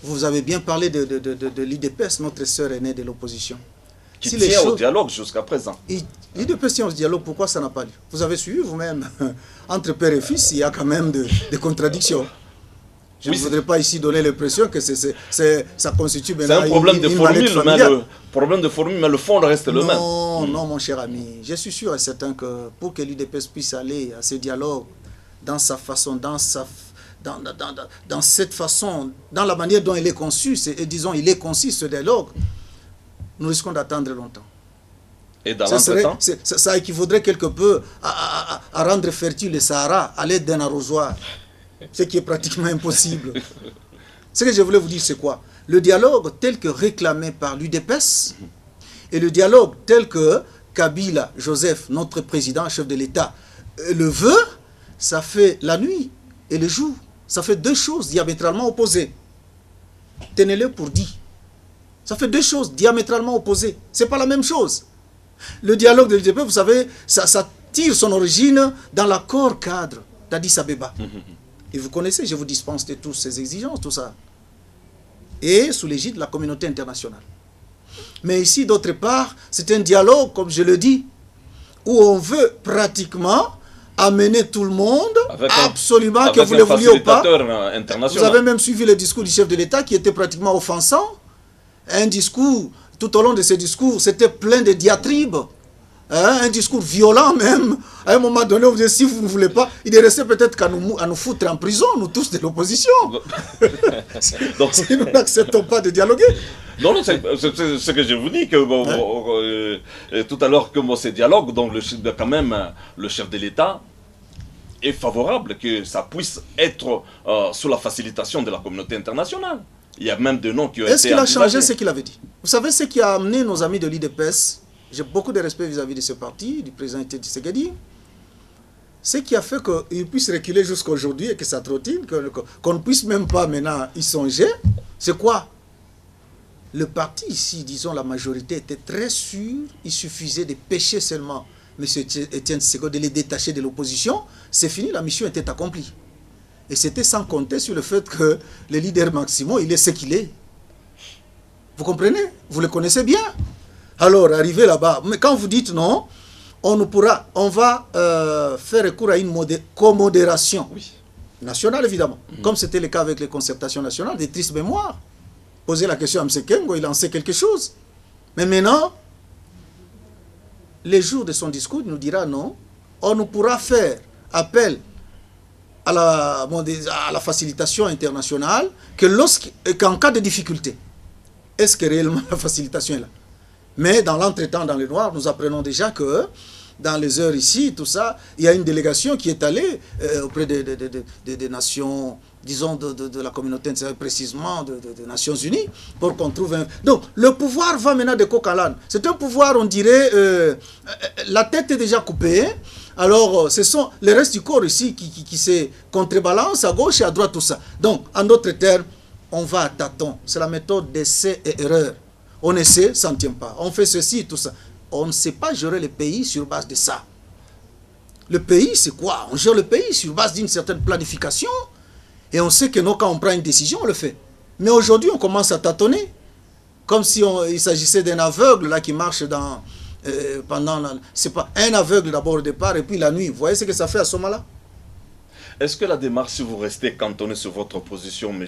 vous avez bien parlé de l'IDPS, notre sœur aînée de l'opposition. Qui tient au dialogue jusqu'à présent. L'IDPS tient au dialogue, pourquoi ça n'a pas lieu? Vous avez suivi vous-même, entre père et fils, il y a quand même des contradictions. Je ne voudrais pas ici donner l'impression que ça constitue c'est un problème de formule, mais le fond reste le même. Non, mon cher ami. Je suis sûr et certain que pour que l'UDPS puisse aller à ce dialogue, dans sa façon, dans cette façon, dans la manière dont il est conçu, et disons, il est conçu ce dialogue, nous risquons d'attendre longtemps. Et dans l'entretemps, ça équivaudrait quelque peu à rendre fertile le Sahara à l'aide d'un arrosoir. Ce qui est pratiquement impossible. Ce que je voulais vous dire, c'est quoi? Le dialogue tel que réclamé par l'UDPS et le dialogue tel que Kabila Joseph, notre président, chef de l'État, le veut, ça fait la nuit et le jour. Ça fait deux choses diamétralement opposées. Tenez-le pour dit. Ça fait deux choses diamétralement opposées. Ce n'est pas la même chose. Le dialogue de l'UDPS, vous savez, ça tire son origine dans l'accord cadre d'Addis Abeba. Et vous connaissez, je vous dispense de toutes ces exigences, tout ça. Et sous l'égide de la communauté internationale. Mais ici, d'autre part, c'est un dialogue, comme je le dis, où on veut pratiquement amener tout le monde, absolument, que vous le vouliez ou pas. Vous avez même suivi le discours du chef de l'État qui était pratiquement offensant. Un discours, tout au long de ce discours, c'était plein de diatribes. Un discours violent même. À un moment donné, vous dites, si vous ne voulez pas, il est resté peut-être qu'à nous foutre en prison, nous tous de l'opposition. Donc, si nous n'acceptons pas de dialoguer. Non, c'est ce que je vous dis, que tout à l'heure, que ces dialogues, donc quand même, le chef de l'État est favorable que ça puisse être sous la facilitation de la communauté internationale. Il y a même des noms qui ont été Est-ce qu'il a changé ce qu'il avait dit? Vous savez ce qui a amené nos amis de l'IDPS? J'ai beaucoup de respect vis-à-vis de ce parti, du président Tshisekedi. Ce qui a fait qu'il puisse reculer jusqu'à aujourd'hui et que ça trottine, qu'on ne puisse même pas maintenant y songer, c'est quoi? Le parti ici, disons la majorité, était très sûr, il suffisait de pêcher seulement M. Etienne Tshisekedi, de les détacher de l'opposition, c'est fini, la mission était accomplie. Et c'était sans compter sur le fait que le leader Maximo, il est ce qu'il est. Vous comprenez? Vous le connaissez bien. Alors, arrivé là-bas, mais quand vous dites non, on va faire recours à une commodération nationale, évidemment. Comme c'était le cas avec les concertations nationales, des tristes mémoires. Poser la question à M. Kengo, il en sait quelque chose. Mais maintenant, les jours de son discours, il nous dira non, on ne pourra faire appel à la facilitation internationale qu'en cas de difficulté. Est-ce que réellement la facilitation est là? Mais dans l'entretemps, dans le noir, nous apprenons déjà que dans les heures ici, tout ça, il y a une délégation qui est allée auprès des nations, disons de la communauté, précisément des Nations Unies, pour qu'on trouve un... Donc, le pouvoir va maintenant de coq à l'âne. C'est un pouvoir, on dirait, la tête est déjà coupée. Alors, ce sont les restes du corps ici qui se contrebalancent à gauche et à droite, tout ça. Donc, en d'autres termes, on va à tâtons. C'est la méthode d'essai et erreur. On essaie, ça ne tient pas. On fait ceci, tout ça. On ne sait pas gérer le pays sur base de ça. Le pays, c'est quoi? On gère le pays sur base d'une certaine planification. Et on sait que nous, quand on prend une décision, on le fait. Mais aujourd'hui, on commence à tâtonner. Comme si il s'agissait d'un aveugle là, qui marche c'est pas un aveugle d'abord au départ, et puis la nuit. Vous voyez ce que ça fait à ce moment-là? Est-ce que la démarche, si vous restez cantonné sur votre position, M.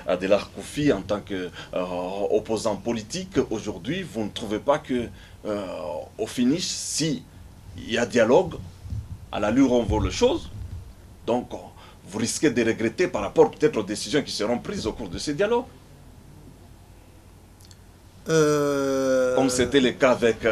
Adelar Koufi, en tant qu'opposant politique, aujourd'hui, vous ne trouvez pas que, au finish, s'il y a dialogue, à l'allure on voit les choses, donc vous risquez de regretter par rapport peut-être aux décisions qui seront prises au cours de ces dialogues? Comme c'était le cas avec,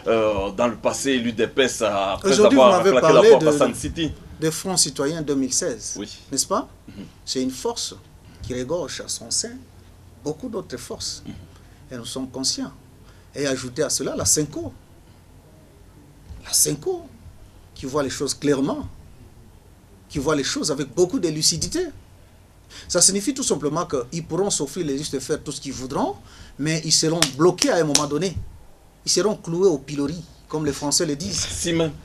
dans le passé, l'UDPS, après avoir claqué la porte à Sun City. Des Front Citoyen 2016, oui. N'est-ce pas? C'est une force qui regorge à son sein beaucoup d'autres forces. Et nous sommes conscients. Et ajouter à cela la Cinco. La Cinco, qui voit les choses clairement, qui voit les choses avec beaucoup de lucidité. Ça signifie tout simplement qu'ils pourront s'offrir les listes de faire tout ce qu'ils voudront, mais ils seront bloqués à un moment donné. Ils seront cloués au pilori, comme les Français le disent.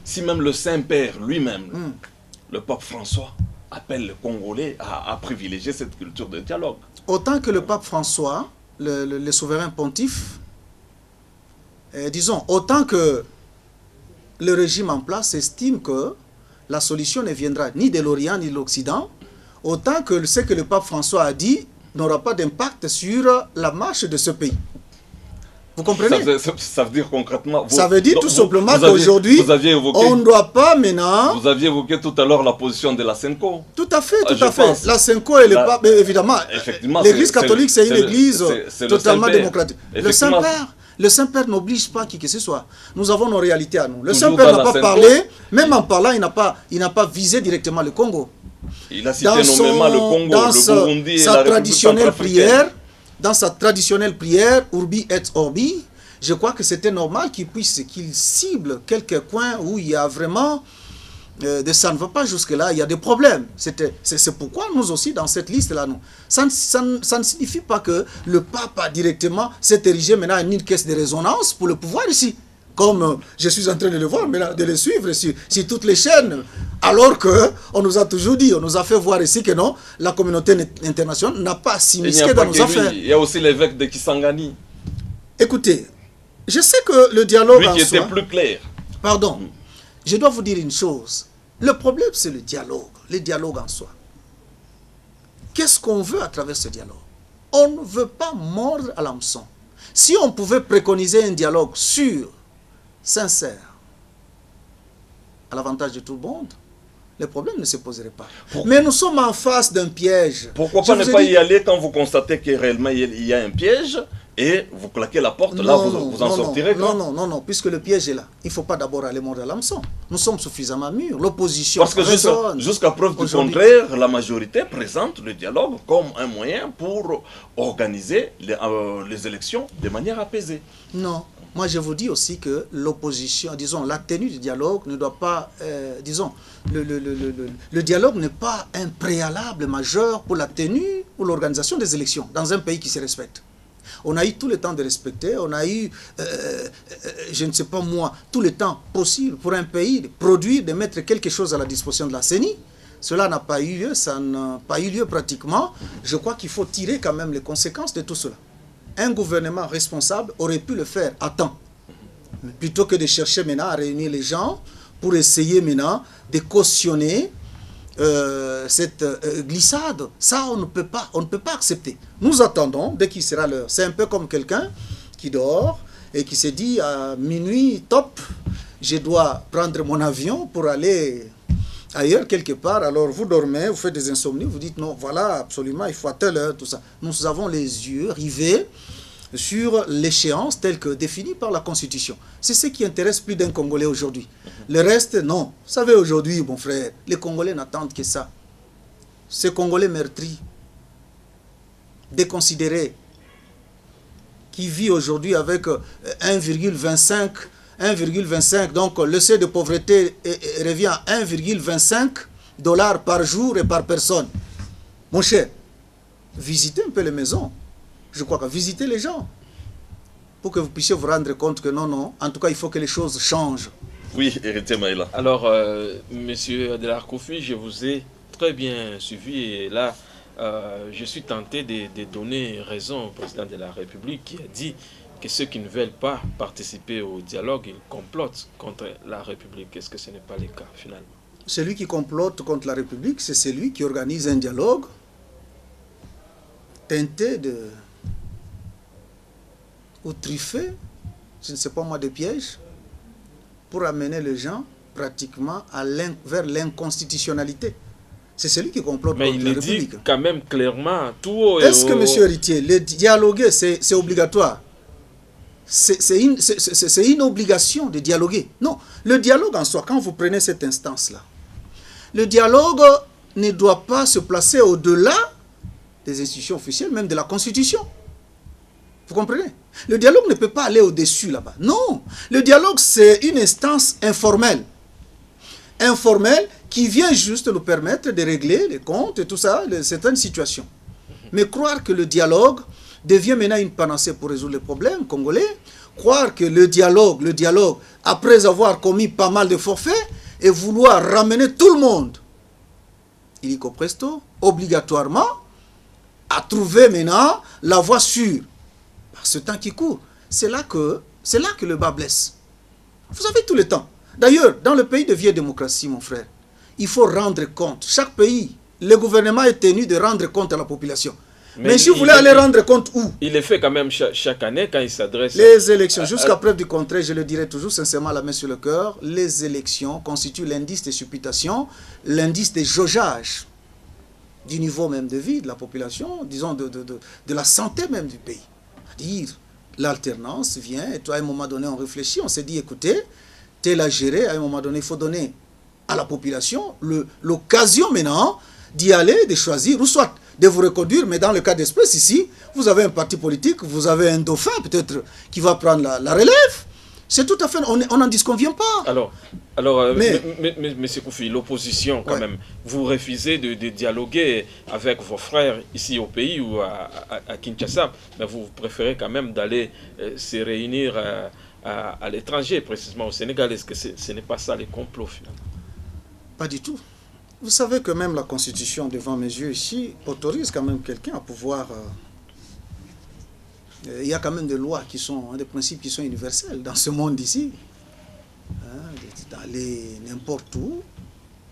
Si même le Saint-Père lui-même, le pape François, appelle les Congolais à privilégier cette culture de dialogue. autant que le pape François, le souverain pontife, disons, autant que le régime en place estime que la solution ne viendra ni de l'Orient ni de l'Occident, autant que ce que le pape François a dit n'aura pas d'impact sur la marche de ce pays. Vous comprenez? Ça veut dire concrètement... Ça veut dire tout simplement qu'aujourd'hui, on ne doit pas maintenant... Vous aviez évoqué tout à l'heure la position de la SENCO. Tout à fait, tout à fait. La SENCO et le pape, évidemment, l'Église catholique, c'est une Église totalement démocratique. Le Saint-Père n'oblige pas qui que ce soit. Nous avons nos réalités à nous. Le Saint-Père n'a pas parlé, même en parlant, il n'a pas visé directement le Congo. Il a cité nommément le Congo, le Burundi et la République centrafricaine. Dans sa traditionnelle prière, Urbi et Orbi, je crois que c'était normal qu'il cible quelques coins où il y a vraiment... ça ne va pas jusque-là, il y a des problèmes. C'est pourquoi nous aussi, dans cette liste-là, ça ne signifie pas que le pape a directement s'est érigé maintenant en une caisse de résonance pour le pouvoir ici. Comme je suis en train de le voir, maintenant, de le suivre sur toutes les chaînes. Alors qu'on nous a toujours dit, on nous a fait voir ici que non, la communauté internationale n'a pas s'immiscer dans nos affaires. Il y a aussi l'évêque de Kisangani. Écoutez, je sais que le dialogue en soi... Lui qui était plus clair. Pardon, je dois vous dire une chose. Le problème, c'est le dialogue en soi. Qu'est-ce qu'on veut à travers ce dialogue? On ne veut pas mordre à l'hameçon. Si on pouvait préconiser un dialogue sûr, sincère, à l'avantage de tout le monde, le problème ne se poserait pas. Mais nous sommes en face d'un piège. Pourquoi pas ne pas y aller quand vous constatez que réellement il y a un piège et vous claquez la porte, là vous en sortirez quand? Non, puisque le piège est là. Il ne faut pas d'abord aller mordre à l'hameçon. Nous sommes suffisamment mûrs. L'opposition parce que jusqu'à preuve du contraire, la majorité présente le dialogue comme un moyen pour organiser les élections de manière apaisée. Non. Moi, je vous dis aussi que l'opposition, disons, la tenue du dialogue ne doit pas, disons, le dialogue n'est pas un préalable majeur pour la tenue ou l'organisation des élections dans un pays qui se respecte. On a eu tout le temps de respecter, on a eu, je ne sais pas moi, tout le temps possible pour un pays de produire, de mettre quelque chose à la disposition de la CENI. Cela n'a pas eu lieu, ça n'a pas eu lieu pratiquement. Je crois qu'il faut tirer quand même les conséquences de tout cela. Un gouvernement responsable aurait pu le faire à temps, plutôt que de chercher maintenant à réunir les gens pour essayer maintenant de cautionner cette glissade. Ça, on ne peut pas accepter. Nous attendons dès qu'il sera l'heure. C'est un peu comme quelqu'un qui dort et qui se dit à minuit, top, je dois prendre mon avion pour aller ailleurs quelque part. Alors vous dormez, vous faites des insomnies, vous dites non, voilà, absolument, il faut à telle heure, tout ça. Nous avons les yeux rivés sur l'échéance telle que définie par la Constitution. C'est ce qui intéresse plus d'un Congolais aujourd'hui. Le reste, non. Vous savez, aujourd'hui, mon frère, les Congolais n'attendent que ça. Ces Congolais meurtris, déconsidérés, qui vit aujourd'hui avec 1,25, donc le seuil de pauvreté revient à 1,25 $ par jour et par personne. Mon cher, visitez un peu les maisons. Je crois que visitez les gens pour que vous puissiez vous rendre compte que non, en tout cas, il faut que les choses changent. Oui, héritier Maïla. Alors, monsieur Adelar Koufi, je vous ai très bien suivi et là, je suis tenté de donner raison au président de la République qui a dit que ceux qui ne veulent pas participer au dialogue, ils complotent contre la République. Est-ce que ce n'est pas le cas, finalement? Celui qui complote contre la République, c'est celui qui organise un dialogue teinté ou truffé, je ne sais pas moi, de pièges, pour amener les gens pratiquement vers l'inconstitutionnalité. C'est celui qui complote contre la République. Mais il dit quand même clairement tout... Est-ce que, monsieur Héritier, le dialoguer, c'est obligatoire? C'est une obligation de dialoguer. Non, le dialogue en soi, quand vous prenez cette instance-là, le dialogue ne doit pas se placer au-delà des institutions officielles, même de la Constitution. Vous comprenez? Le dialogue ne peut pas aller au-dessus là-bas. Non, le dialogue, c'est une instance informelle. Informelle qui vient juste nous permettre de régler les comptes et tout ça, certaines situations. Mais croire que le dialogue devient maintenant une panacée pour résoudre les problèmes congolais, croire que le dialogue, après avoir commis pas mal de forfaits, et vouloir ramener tout le monde, illico presto, obligatoirement, à trouver maintenant la voie sûre. Par ce temps qui court, c'est là que le bas blesse. Vous avez tout le temps. D'ailleurs, dans le pays de vieille démocratie, mon frère, il faut rendre compte. Chaque pays, le gouvernement est tenu de rendre compte à la population. Mais si vous voulez aller rendre compte où? Il le fait quand même chaque année quand il s'adresse... Les élections, jusqu'à preuve du contraire, je le dirai toujours sincèrement la main sur le cœur, les élections constituent l'indice de supputation, l'indice de jaugeage du niveau même de vie de la population, disons de la santé même du pays. C'est-à-dire, l'alternance vient, et toi, à un moment donné, on réfléchit, on s'est dit, écoutez, tel à gérer, à un moment donné, il faut donner à la population l'occasion maintenant d'y aller, de choisir, ou soit de vous reconduire, mais dans le cas d'espèce ici, vous avez un parti politique, vous avez un dauphin peut-être qui va prendre la relève. C'est tout à fait, on n'en disconvient pas. Alors mais M. Koufi, l'opposition quand même, vous refusez de dialoguer avec vos frères ici au pays ou à Kinshasa, mais vous préférez quand même d'aller se réunir à l'étranger, précisément au Sénégal. Est-ce que ce n'est pas ça les complots finalement? Pas du tout. Vous savez que même la Constitution, devant mes yeux ici, autorise quand même quelqu'un à pouvoir... il y a quand même des lois qui sont, des principes qui sont universels dans ce monde ici. D'aller n'importe où,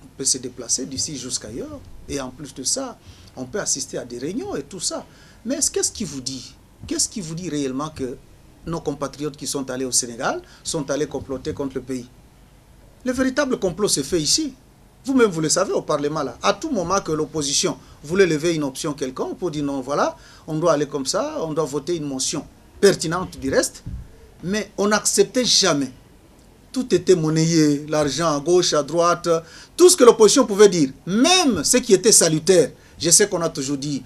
on peut se déplacer d'ici jusqu'ailleurs. Et en plus de ça, on peut assister à des réunions et tout ça. Mais qu'est-ce qui vous dit? Qu'est-ce qui vous dit réellement que nos compatriotes qui sont allés au Sénégal sont allés comploter contre le pays? Le véritable complot se fait ici. Vous-même, vous le savez au Parlement, là. À tout moment que l'opposition voulait lever une option quelconque pour dire non, voilà, on doit aller comme ça, on doit voter une motion pertinente du reste, mais on n'acceptait jamais. Tout était monnayé, l'argent à gauche, à droite, tout ce que l'opposition pouvait dire, même ce qui était salutaire. Je sais qu'on a toujours dit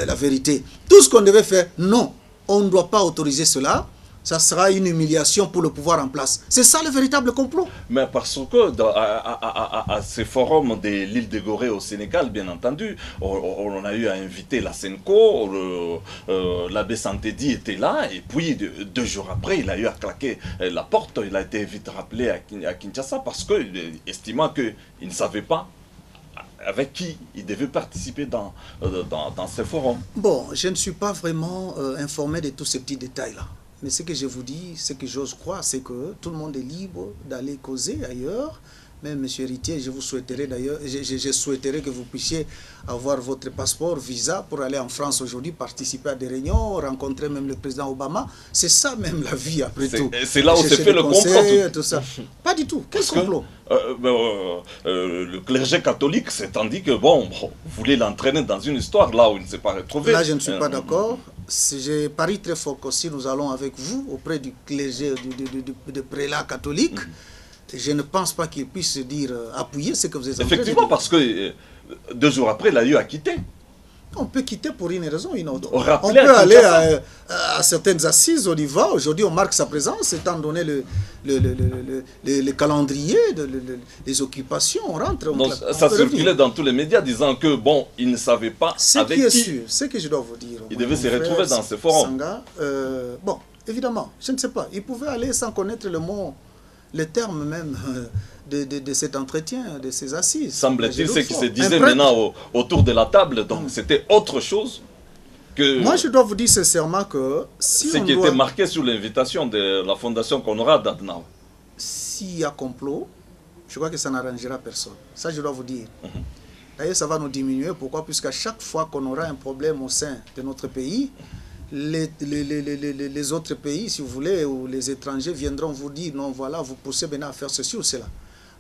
la vérité. Tout ce qu'on devait faire, non, on ne doit pas autoriser cela. Ça sera une humiliation pour le pouvoir en place. C'est ça le véritable complot. Mais parce que à ces forums de l'île de Gorée au Sénégal, bien entendu, on a eu à inviter la Senko, l'abbé Santédi était là, et puis 2 jours après, il a eu à claquer la porte, il a été vite rappelé à Kinshasa parce qu'il estimant qu'il ne savait pas avec qui il devait participer dans ces forums. Bon, je ne suis pas vraiment informé de tous ces petits détails-là. Mais ce que je vous dis, ce que j'ose croire, c'est que tout le monde est libre d'aller causer ailleurs. Même, monsieur Héritier, je vous souhaiterais d'ailleurs, je souhaiterais que vous puissiez avoir votre passeport, visa, pour aller en France aujourd'hui, participer à des réunions, rencontrer même le président Obama. C'est ça même la vie, après tout. C'est là où se fait le complot. Tout ça. Pas du tout. Quel complot? Le clergé catholique s'est dit que, bon, vous voulez l'entraîner dans une histoire là où il ne s'est pas retrouvé. Là, je ne suis pas d'accord. Je parie très fort que si nous allons avec vous auprès du clergé, de prélat catholique, je ne pense pas qu'il puisse dire appuyer ce que vous êtes en train de dire. Effectivement, parce que 2 jours après, il a eu à quitter. On peut quitter pour une raison ou une autre. On peut aller à certaines assises, on y va. Aujourd'hui, on marque sa présence, étant donné le calendrier, les occupations, on rentre. Ça circulait dans tous les médias disant que, bon, il ne savait pas avec qui. Sûr, ce que je dois vous dire. Il devait se retrouver dans ce forum. Bon, évidemment, je ne sais pas. Il pouvait aller sans connaître le terme même de cet entretien, de ces assises. Semble-t-il, ce qui se disait maintenant autour de la table, donc c'était autre chose que... Moi, je dois vous dire sincèrement que... ce qui était marqué sur l'invitation de la Fondation Konrad Adenauer. S'il y a complot, je crois que ça n'arrangera personne. Ça, je dois vous dire. D'ailleurs, ça va nous diminuer. Pourquoi? Puisqu'à chaque fois qu'on aura un problème au sein de notre pays, les autres pays, si vous voulez, ou les étrangers viendront vous dire, non, voilà, vous poussez maintenant à faire ceci ou cela.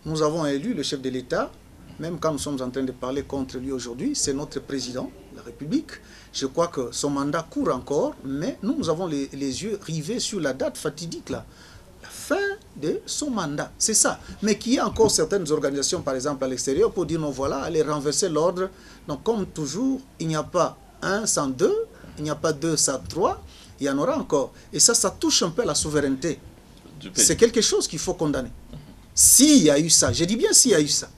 Nous avons élu le chef de l'État, même quand nous sommes en train de parler contre lui aujourd'hui, c'est notre président de la République. Je crois que son mandat court encore, mais nous avons les yeux rivés sur la date fatidique, là. La fin de son mandat, c'est ça. Mais qu'il y ait encore certaines organisations, par exemple à l'extérieur, pour dire, non, voilà, aller renverser l'ordre. Donc, comme toujours, il n'y a pas 1 sans 2, il n'y a pas 2 sans 3, il y en aura encore. Et ça touche un peu à la souveraineté. C'est quelque chose qu'il faut condamner. S'il y a eu ça, je dis bien s'il y a eu ça,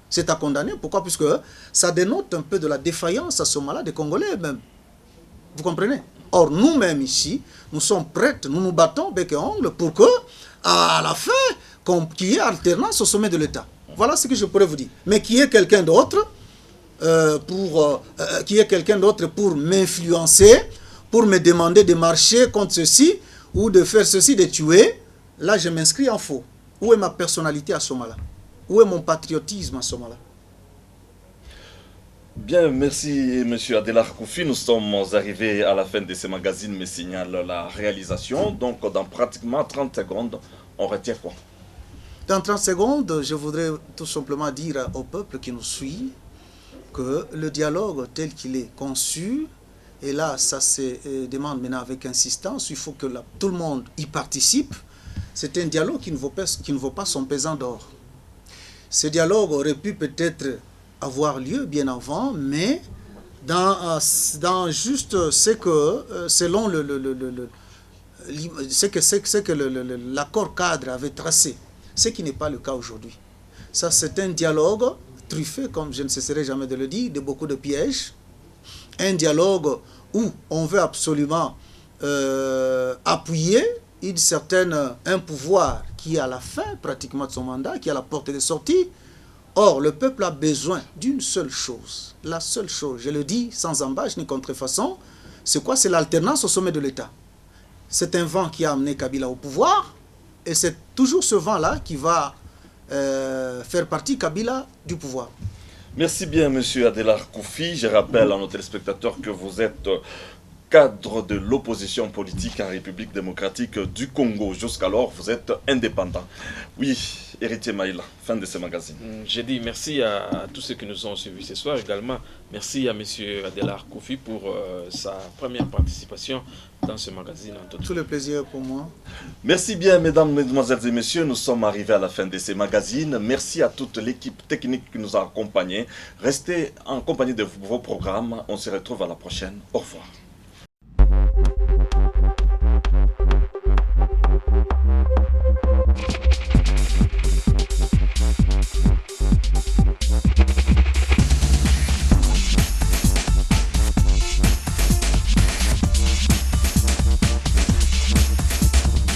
c'est à condamner. Pourquoi? Puisque ça dénote un peu de la défaillance à ce moment-là des Congolais même. Vous comprenez? Or, nous-mêmes ici, nous sommes prêts, nous nous battons bec et ongle pour que, à la fin, qu'il y ait alternance au sommet de l'État. Voilà ce que je pourrais vous dire. Mais qu'il y ait quelqu'un d'autre, qu'il y ait quelqu'un d'autre pour m'influencer, pour me demander de marcher contre ceci, ou de faire ceci, de tuer, là je m'inscris en faux. Où est ma personnalité à ce moment-là? Où est mon patriotisme à ce moment-là? Bien, merci Monsieur Adelar Koufi. Nous sommes arrivés à la fin de ce magazine, me signale la réalisation. Donc dans pratiquement 30 secondes, on retient quoi? Dans 30 secondes, je voudrais tout simplement dire au peuple qui nous suit que le dialogue tel qu'il est conçu, et là ça se demande maintenant avec insistance, il faut que tout le monde y participe, c'est un dialogue qui ne vaut pas son pesant d'or. Ce dialogue aurait pu peut-être avoir lieu bien avant, mais dans juste ce que, selon ce que l'accord cadre avait tracé, ce qui n'est pas le cas aujourd'hui. Ça, c'est un dialogue truffé, comme je ne cesserai jamais de le dire, de beaucoup de pièges. Un dialogue où on veut absolument appuyer un pouvoir qui est à la fin pratiquement de son mandat, qui est à la porte de sortie. Or, le peuple a besoin d'une seule chose. La seule chose, je le dis sans embâche ni contrefaçon, c'est quoi? C'est l'alternance au sommet de l'État. C'est un vent qui a amené Kabila au pouvoir, et c'est toujours ce vent-là qui va faire partie Kabila du pouvoir. Merci bien, Monsieur Adelar Koufi. Je rappelle à nos téléspectateurs que vous êtes cadre de l'opposition politique en République démocratique du Congo. Jusqu'alors, vous êtes indépendant. Oui, Héritier Maïla, fin de ce magazine. J'ai dit merci à tous ceux qui nous ont suivis ce soir. Également, merci à M. Adelar Koufi pour sa première participation dans ce magazine. Tout le plaisir pour moi. Merci bien, mesdames, mesdemoiselles et messieurs. Nous sommes arrivés à la fin de ces magazines. Merci à toute l'équipe technique qui nous a accompagnés. Restez en compagnie de vos programmes. On se retrouve à la prochaine. Au revoir.